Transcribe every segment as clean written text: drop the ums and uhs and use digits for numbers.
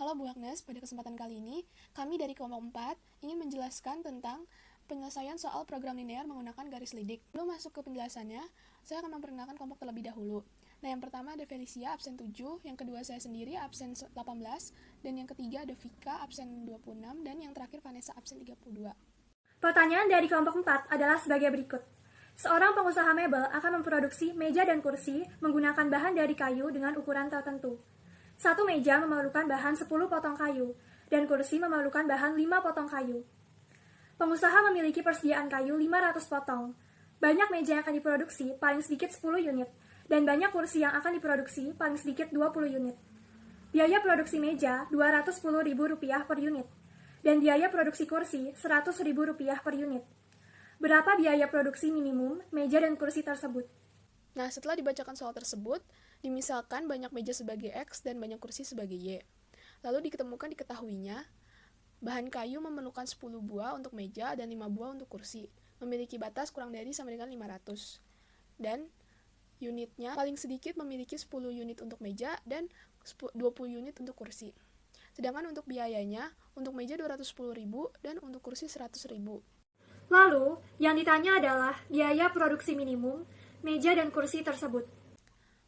Halo Bu Agnes, pada kesempatan kali ini, kami dari kelompok 4 ingin menjelaskan tentang penyelesaian soal program linear menggunakan garis lidik. Sebelum masuk ke penjelasannya, saya akan memperkenalkan kelompok terlebih dahulu. Nah, yang pertama ada Felicia, absen 7, yang kedua saya sendiri, absen 18, dan yang ketiga ada Vika, absen 26, dan yang terakhir Vanessa, absen 32. Pertanyaan dari kelompok 4 adalah sebagai berikut. Seorang pengusaha mebel akan memproduksi meja dan kursi menggunakan bahan dari kayu dengan ukuran tertentu. Satu meja memerlukan bahan 10 potong kayu, dan kursi memerlukan bahan 5 potong kayu. Pengusaha memiliki persediaan kayu 500 potong. Banyak meja yang akan diproduksi paling sedikit 10 unit, dan banyak kursi yang akan diproduksi paling sedikit 20 unit. Biaya produksi meja Rp210.000 per unit, dan biaya produksi kursi Rp100.000 per unit. Berapa biaya produksi minimum meja dan kursi tersebut? Nah, setelah dibacakan soal tersebut, dimisalkan banyak meja sebagai X dan banyak kursi sebagai Y. Lalu diketahuinya, bahan kayu memerlukan 10 buah untuk meja dan 5 buah untuk kursi, memiliki batas kurang dari sama dengan 500. Dan unitnya paling sedikit memiliki 10 unit untuk meja dan 20 unit untuk kursi. Sedangkan untuk biayanya, untuk meja Rp210.000 dan untuk kursi Rp100.000. Lalu, yang ditanya adalah biaya produksi minimum meja dan kursi tersebut.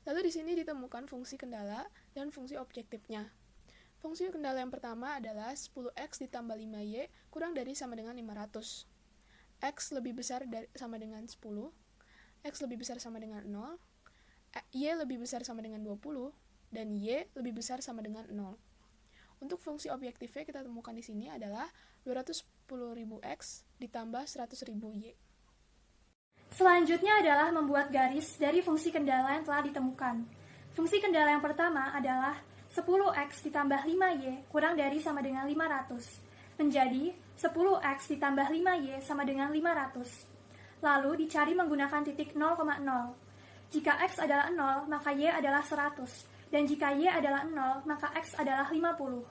Lalu di sini ditemukan fungsi kendala dan fungsi objektifnya. Fungsi kendala yang pertama adalah 10x ditambah 5y kurang dari sama dengan 500. X lebih besar sama dengan 10, X lebih besar sama dengan 0, Y lebih besar sama dengan 20, dan Y lebih besar sama dengan 0. Untuk fungsi objektifnya kita temukan di sini adalah 210.000x ditambah 100.000y. Selanjutnya adalah membuat garis dari fungsi kendala yang telah ditemukan. Fungsi kendala yang pertama adalah 10x ditambah 5y kurang dari sama dengan 500, menjadi 10x ditambah 5y sama dengan 500. Lalu dicari menggunakan titik 0,0. Jika x adalah 0, maka y adalah 100, dan jika y adalah 0, maka x adalah 50.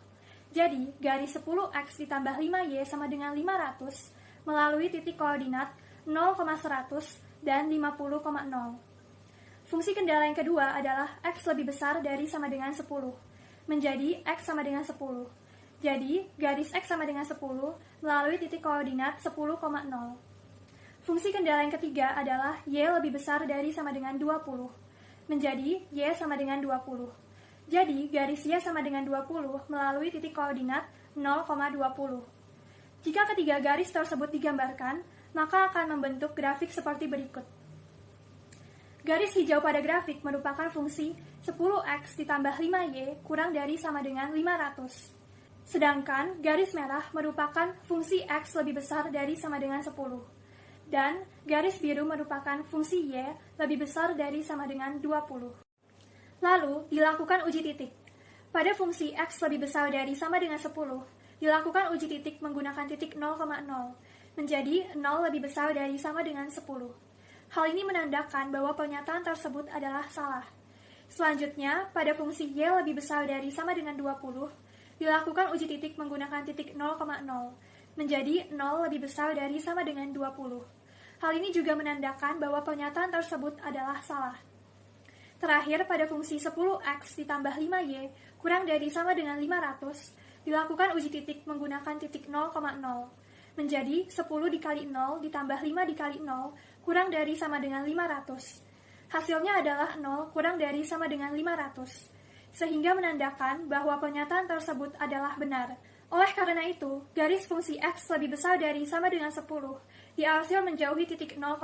Jadi, garis 10x ditambah 5y sama dengan 500 melalui titik koordinat 0,100 dan 50,0. Fungsi kendala yang kedua adalah x lebih besar dari sama dengan 10, menjadi x sama dengan 10. Jadi, garis x sama dengan 10 melalui titik koordinat 10,0. Fungsi kendala yang ketiga adalah y lebih besar dari sama dengan 20, menjadi y sama dengan 20. Jadi, garis y sama dengan 20 melalui titik koordinat 0,20. Jika ketiga garis tersebut digambarkan, maka akan membentuk grafik seperti berikut. Garis hijau pada grafik merupakan fungsi 10x ditambah 5y kurang dari sama dengan 500. Sedangkan garis merah merupakan fungsi x lebih besar dari sama dengan 10. Dan garis biru merupakan fungsi y lebih besar dari sama dengan 20. Lalu, dilakukan uji titik. Pada fungsi x lebih besar dari sama dengan 10, dilakukan uji titik menggunakan titik 0,0, menjadi 0 lebih besar dari sama dengan 10. Hal ini menandakan bahwa pernyataan tersebut adalah salah. Selanjutnya, pada fungsi y lebih besar dari sama dengan 20, dilakukan uji titik menggunakan titik 0,0, menjadi 0 lebih besar dari sama dengan 20. Hal ini juga menandakan bahwa pernyataan tersebut adalah salah. Terakhir, pada fungsi 10x ditambah 5y kurang dari sama dengan 500, dilakukan uji titik menggunakan titik 0,0, menjadi 10 dikali 0 ditambah 5 dikali 0 kurang dari sama dengan 500. Hasilnya adalah 0 kurang dari sama dengan 500, sehingga menandakan bahwa pernyataan tersebut adalah benar. Oleh karena itu, garis fungsi x lebih besar dari sama dengan 10 diarsir menjauhi titik 0,0,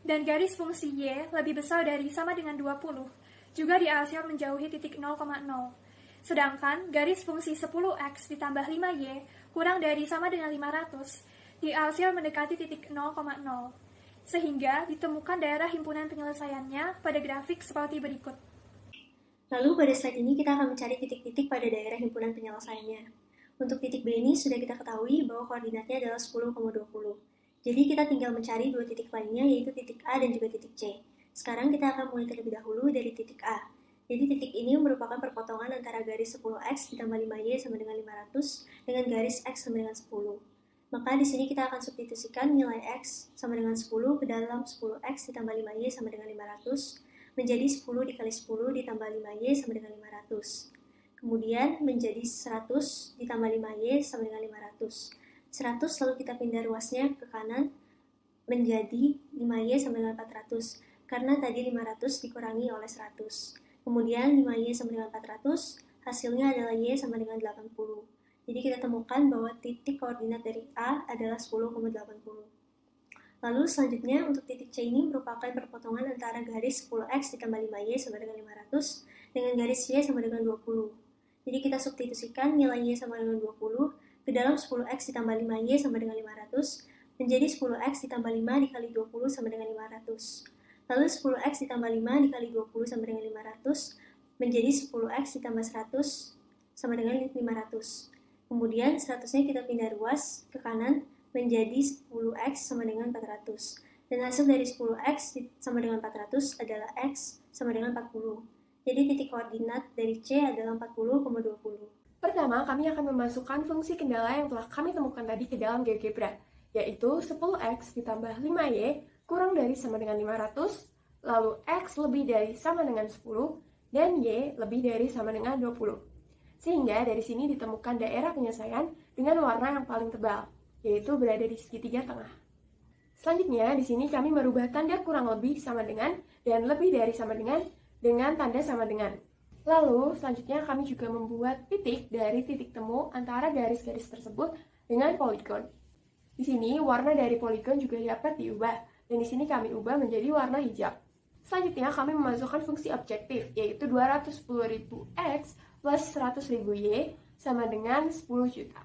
dan garis fungsi y lebih besar dari sama dengan 20 juga diarsir menjauhi titik 0,0. Sedangkan garis fungsi 10x ditambah 5y kurang dari sama dengan 500 diarsir mendekati titik 0,0, sehingga ditemukan daerah himpunan penyelesaiannya pada grafik seperti berikut. Lalu pada slide ini kita akan mencari titik-titik pada daerah himpunan penyelesaiannya. Untuk titik B ini sudah kita ketahui bahwa koordinatnya adalah 10,20. Jadi kita tinggal mencari dua titik lainnya, yaitu titik A dan juga titik C. Sekarang kita akan mulai terlebih dahulu dari titik A. Jadi titik ini merupakan perpotongan antara garis 10x ditambah 5y sama dengan 500 dengan garis x sama dengan 10. Maka di sini kita akan substitusikan nilai x sama dengan 10 ke dalam 10x ditambah 5y sama dengan 500 menjadi 10 dikali 10 ditambah 5y sama dengan 500. Kemudian menjadi 100 ditambah 5Y sama dengan 500. 100 lalu kita pindah ruasnya ke kanan menjadi 5Y sama dengan 400. Karena tadi 500 dikurangi oleh 100. Kemudian 5Y sama dengan 400, hasilnya adalah Y sama dengan 80. Jadi kita temukan bahwa titik koordinat dari A adalah 10,80. Lalu selanjutnya untuk titik C ini merupakan perpotongan antara garis 10X ditambah 5Y sama dengan 500 dengan garis Y sama dengan 20. Jadi kita substitusikan nilai Y sama dengan 20 ke dalam 10X ditambah 5Y sama dengan 500 menjadi 10X ditambah 5 dikali 20 sama dengan 500. Lalu 10X ditambah 5 dikali 20 sama dengan 500 menjadi 10X ditambah 100 sama dengan 500. Kemudian 100-nya kita pindah ruas ke kanan menjadi 10X sama dengan 400. Dan hasil dari 10X sama dengan 400 adalah X sama dengan 40. Jadi titik koordinat dari C adalah 40,20. Pertama, kami akan memasukkan fungsi kendala yang telah kami temukan tadi ke dalam GeoGebra, yaitu 10X ditambah 5Y kurang dari sama dengan 500, lalu X lebih dari sama dengan 10, dan Y lebih dari sama dengan 20. Sehingga dari sini ditemukan daerah penyelesaian dengan warna yang paling tebal, yaitu berada di segitiga tengah. Selanjutnya, di sini kami merubah tanda kurang lebih sama dengan dan lebih dari sama dengan tanda sama dengan. Lalu, selanjutnya kami juga membuat titik dari titik temu antara garis-garis tersebut dengan poligon. Di sini, warna dari poligon juga dapat diubah, dan di sini kami ubah menjadi warna hijau. Selanjutnya, kami memasukkan fungsi objektif, yaitu 210.000X plus 100.000Y sama dengan 10 juta.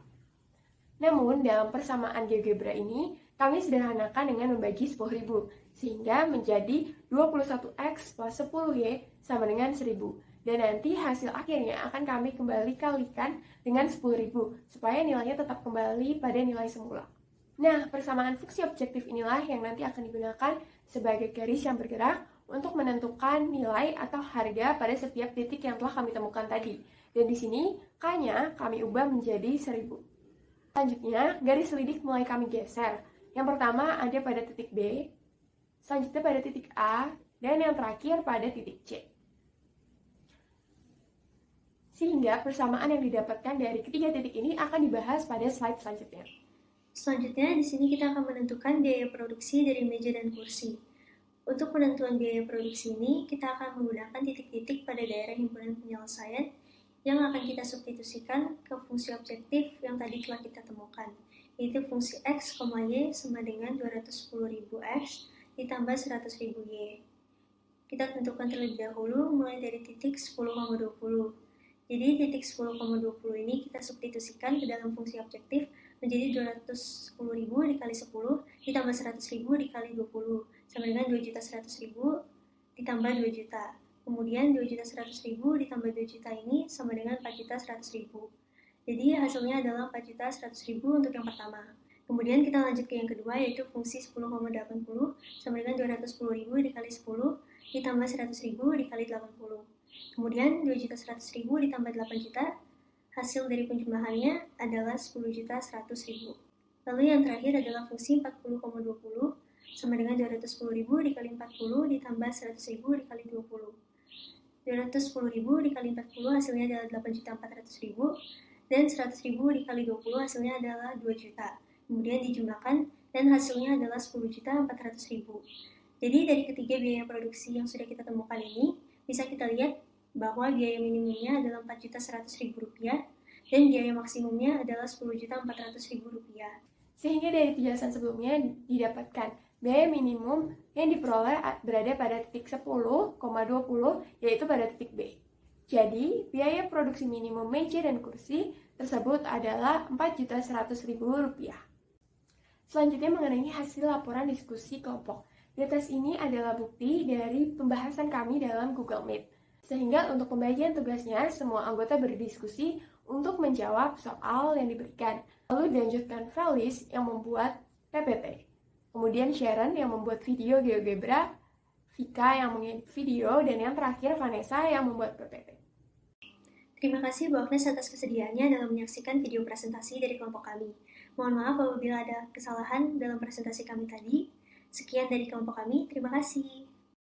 Namun, dalam persamaan GeoGebra ini, kami sederhanakan dengan membagi 10.000, sehingga menjadi 21X plus 10Y sama dengan 1.000. Dan nanti hasil akhirnya akan kami kembali kalikan dengan 10.000, supaya nilainya tetap kembali pada nilai semula. Nah, persamaan fungsi objektif inilah yang nanti akan digunakan sebagai garis yang bergerak untuk menentukan nilai atau harga pada setiap titik yang telah kami temukan tadi. Dan di sini, K-nya kami ubah menjadi 1.000. Selanjutnya, garis lidik mulai kami geser. Yang pertama ada pada titik B, selanjutnya pada titik A, dan yang terakhir pada titik C. Sehingga persamaan yang didapatkan dari ketiga titik ini akan dibahas pada slide selanjutnya. Selanjutnya, di sini kita akan menentukan biaya produksi dari meja dan kursi. Untuk penentuan biaya produksi ini, kita akan menggunakan titik-titik pada daerah himpunan penyelesaian yang akan kita substitusikan ke fungsi objektif yang tadi telah kita temukan, yaitu fungsi X, Y sama dengan 210.000X ditambah 100.000Y. Kita tentukan terlebih dahulu mulai dari titik 10,20. Jadi titik 10,20 ini kita substitusikan ke dalam fungsi objektif menjadi 210.000 dikali 10 ditambah 100.000 dikali 20 sama dengan 2.100.000 ditambah 2 juta. Kemudian 2.100.000 ditambah 2 juta ini sama dengan 4.100.000. Jadi hasilnya adalah 4.100.000 untuk yang pertama. Kemudian kita lanjut ke yang kedua, yaitu fungsi 10,80 sama dengan 210.000 dikali 10 ditambah 100.000 dikali 80. Kemudian 2.100.000 ditambah 8 juta, hasil dari penjumlahannya adalah 10.100.000. Lalu yang terakhir adalah fungsi 40,20 sama dengan 210.000 dikali 40 ditambah 100.000 dikali 20. 210.000 dikali 40 hasilnya adalah 8.400.000 dan 100.000 dikali 20 hasilnya adalah 2 juta. Kemudian dijumlahkan dan hasilnya adalah 10.400.000. Jadi dari ketiga biaya produksi yang sudah kita temukan ini, bisa kita lihat bahwa biaya minimumnya adalah Rp4.100.000 dan biaya maksimumnya adalah Rp10.400.000. Sehingga dari penjelasan sebelumnya didapatkan biaya minimum yang diperoleh berada pada titik 10,20 yaitu pada titik B. Jadi, biaya produksi minimum meja dan kursi tersebut adalah Rp4.100.000. Selanjutnya mengenai hasil laporan diskusi kelompok. Di atas ini adalah bukti dari pembahasan kami dalam Google Meet. Sehingga untuk pembagian tugasnya, semua anggota berdiskusi untuk menjawab soal yang diberikan. Lalu dilanjutkan Felis yang membuat PPT. Kemudian Sharon yang membuat video GeoGebra, Vika yang mengedit video, dan yang terakhir Vanessa yang membuat PPT. Terima kasih Bu Agnes atas kesediaannya dalam menyaksikan video presentasi dari kelompok kami. Mohon maaf apabila ada kesalahan dalam presentasi kami tadi. Sekian dari kelompok kami, terima kasih.